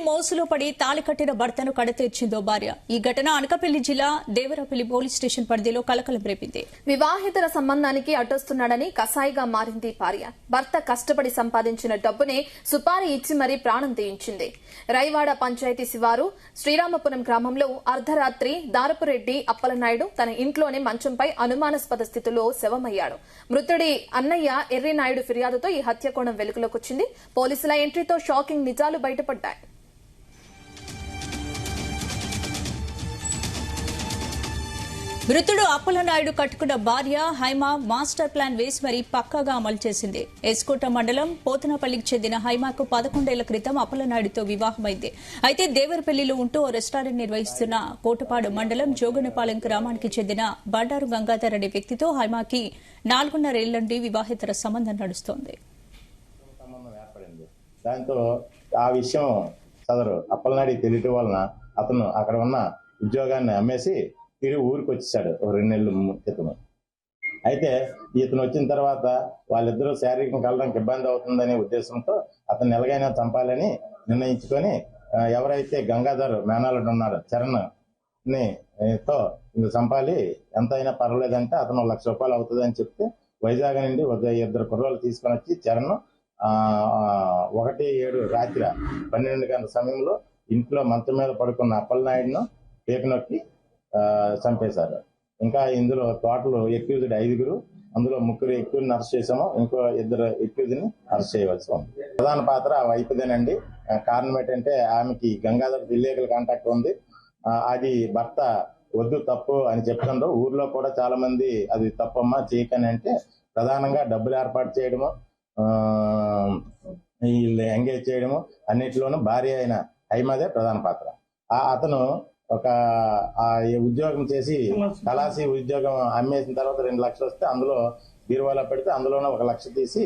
మోసులో పడి తాళి కట్టిన భర్తను కడతీర్చిందో భార్య. ఈ ఘటన అనకాపల్లి జిల్లా దేవరపల్లి పోలీస్ స్టేషన్ పరిధిలో కలకలం రేపింది. వివాహేతర సంబంధానికి అడ్డొస్తున్నాడని కసాయిగా మారింది భార్య. భర్త కష్టపడి సంపాదించిన డబ్బునే సుపారీ ఇచ్చి మరీ ప్రాణం తీయించింది. రైవాడ పంచాయతీ శివారు శ్రీరామపురం గ్రామంలో అర్ధరాత్రి దారపురెడ్డి అప్పలనాయుడు తన ఇంట్లోనే మంచంపై అనుమానాస్పద స్థితిలో శవమయ్యాడు. మృతుడి అన్నయ్య ఎర్రినాయుడు ఫిర్యాదుతో ఈ హత్యకోణం వెలుగులోకొచ్చింది. పోలీసుల ఎంట్రీతో షాకింగ్ నిజాలు బయటపడ్డాయి. మృతుడు అప్పలనాయుడు కట్టుకున్న భార్య హైమా మాస్టర్ ప్లాన్ వేసి మరీ పక్కాగా అమలు చేసింది. ఎస్కోట మండలం పోతనపల్లికి చెందిన హైమాకు 11 ఏళ్ల క్రితం అప్పలనాయుడుతో వివాహమైంది. అయితే దేవరపల్లిలో ఉంటూ ఓ రెస్టారెంట్ నిర్వహిస్తున్న కోటపాడు మండలం జోగనపాలెం గ్రామానికి చెందిన బండారు గంగాధర్ అనే వ్యక్తితో హైమాకి 4.5 ఏళ్ల నుండి వివాహేతర సంబంధం నడుస్తోంది. దాంతో ఆ విషయం సదరు అప్పలనాయుడు తెలియటం వలన అతను అక్కడ ఉన్న ఉద్యోగాన్ని అమ్మేసి తిరిగి ఊరికి వచ్చేసాడు 2 నెలల క్రితం. అయితే ఇతను వచ్చిన తర్వాత వాళ్ళిద్దరూ శారీరకంగా కలడానికి ఇబ్బంది అవుతుందనే ఉద్దేశంతో అతను ఎలాగైనా చంపాలని నిర్ణయించుకొని ఎవరైతే గంగాధర్ మేనల్లుడు ఉన్నాడో చరణ్ తో ఇంక చంపాలి, ఎంత అయినా పర్వాలేదంటే అతను 1 లక్ష రూపాయలు అవుతుంది అని చెప్తే వైజాగ్ నుండి 2 కుర్రోళ్ళు తీసుకొని వచ్చి చరణ్ 1/7 రాత్రి 12 గంటల సమయంలో ఇంట్లో మంచం మీద పడుకున్న అప్పలనాయుడును పీక నొక్కి చంపేశారు. ఇంకా ఇందులో టోటల్ ఎక్యూజ్డ్ 5, అందులో 3 ఎక్యూజ్ని అరెస్ట్ చేసాము, ఇంకో 2 ఎక్యూజ్ని అరెస్ట్ చేయవలసి ఉంది. ప్రధాన పాత్ర ఆ వైపుదేనండి. కారణం ఏంటంటే ఆమెకి గంగాధర్ ఇల్లీగల్ కాంటాక్ట్ ఉంది. అది భర్త వద్దు తప్పు అని చెప్తుండ్రు. ఊర్లో కూడా చాలా మంది అది తప్పమ్మా చేయకని అంటే ప్రధానంగా డబ్బులు ఏర్పాటు చేయడము, వీళ్ళు ఎంగేజ్ చేయడము అన్నిటిలోనూ భార్య అయిన హైమాదే ప్రధాన పాత్ర. అతను ఒక ఉద్యోగం చేసి కళాసి ఉద్యోగం అమ్మేసిన తర్వాత 2 లక్షలు వస్తే అందులో బీరువాలో పెడితే అందులోనే 1 లక్ష తీసి.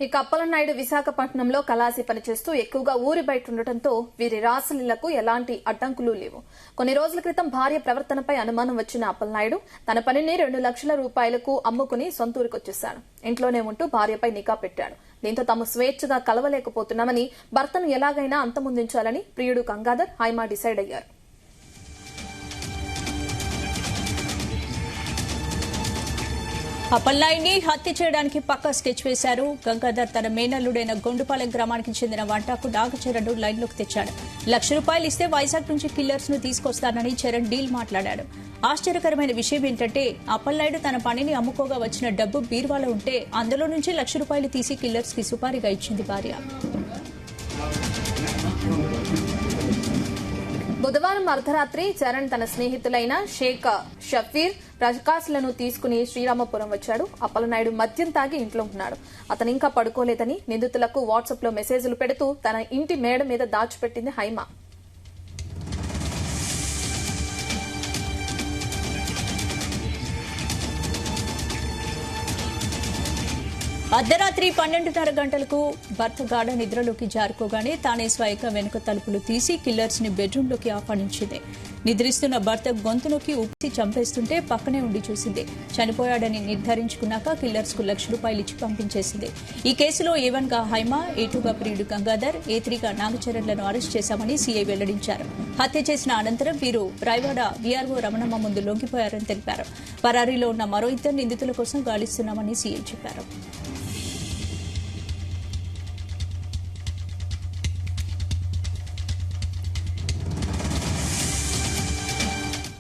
ఇక అప్పలనాయుడు విశాఖపట్నంలో కళాసి పనిచేస్తూ ఎక్కువగా ఊరి బయట ఉండటంతో వీరి రాసలీలకు ఎలాంటి అడ్డంకులు లేవు. కొన్ని రోజుల క్రితం భార్య ప్రవర్తనపై అనుమానం వచ్చిన అప్పలనాయుడు తన పనిని 2 లక్షల రూపాయలకు అమ్ముకుని సొంతూరికొచ్చేశాడు. ఇంట్లోనే ఉంటూ భార్యపై నిఘా పెట్టాడు. దీంతో తాము స్వేచ్ఛగా కలవలేకపోతున్నామని, భర్తను ఎలాగైనా అంతమొందించాలని ప్రియుడు గంగాధర్ హైమా డిసైడ్ అయ్యారు. అప్పలనాయుడిని హత్య చేయడానికి పక్కా స్కెచ్ వేశారు. గంగాధర్ తన మేనల్లుడైన గొండుపాలెం గ్రామానికి చెందిన వంటకు నాగచరణ్ లైన్లోకి తెచ్చాడు. 1 లక్ష రూపాయలు ఇస్తే వైజాగ్ నుంచి కిల్లర్స్ ను తీసుకొస్తానని చరణ్ డీల్ మాట్లాడాడు. ఆశ్చర్యకరమైన విషయం ఏంటంటే అప్పలనాయుడు తన పనిని అమ్ముకోగా వచ్చిన డబ్బు బీర్వాలో ఉంటే అందులో నుంచి 1 లక్ష రూపాయలు తీసి కిల్లర్స్ కి సుపారీగా ఇచ్చింది భార్య. బుధవారం అర్ధరాత్రి చరణ్ తన స్నేహితులైన షేక్ షఫీర్ ప్రకాశ్లను తీసుకుని శ్రీరామపురం వచ్చాడు. అప్పలనాయుడు మద్యం తాగి ఇంట్లో ఉన్నాడు. అతను ఇంకా పడుకోలేదని నిందితులకు వాట్సాప్ లో మెసేజ్లు పెడుతూ తన ఇంటి మేడ మీద దాచిపెట్టింది హైమా. అర్ధరాత్రి 12:30 గంటలకు భర్త గాఢ నిద్రలోకి జారుకోగానే తానే స్వయంగా వెనుక తలుపులు తీసి కిల్లర్స్ ని బెడ్రూంలోకి ఆహ్వానించింది. నిద్రిస్తున్న భర్త గొంతులోకి ఉప్సి చంపేస్తుంటే పక్కనే ఉండి చూసింది. చనిపోయాడని నిర్ధారించుకున్నాక కిల్లర్స్ కు 1 లక్ష రూపాయలు ఇచ్చి పంపించేసింది. ఈ కేసులో A1 గా హైమా, A2 గా ప్రియుడు గంగాధర్, A3 గా నాగచరణ్లను అరెస్ట్ చేశామని సీఐ వెల్లడించారు. హత్య చేసిన అనంతరం వీరు రాయవాడ వీఆర్ఓ రమణమ్మ ముందు లొంగిపోయారని తెలిపారు. పరారీలో ఉన్న మరో 2 నిందితుల కోసం గాలిస్తున్నామని సీఐ చెప్పారు.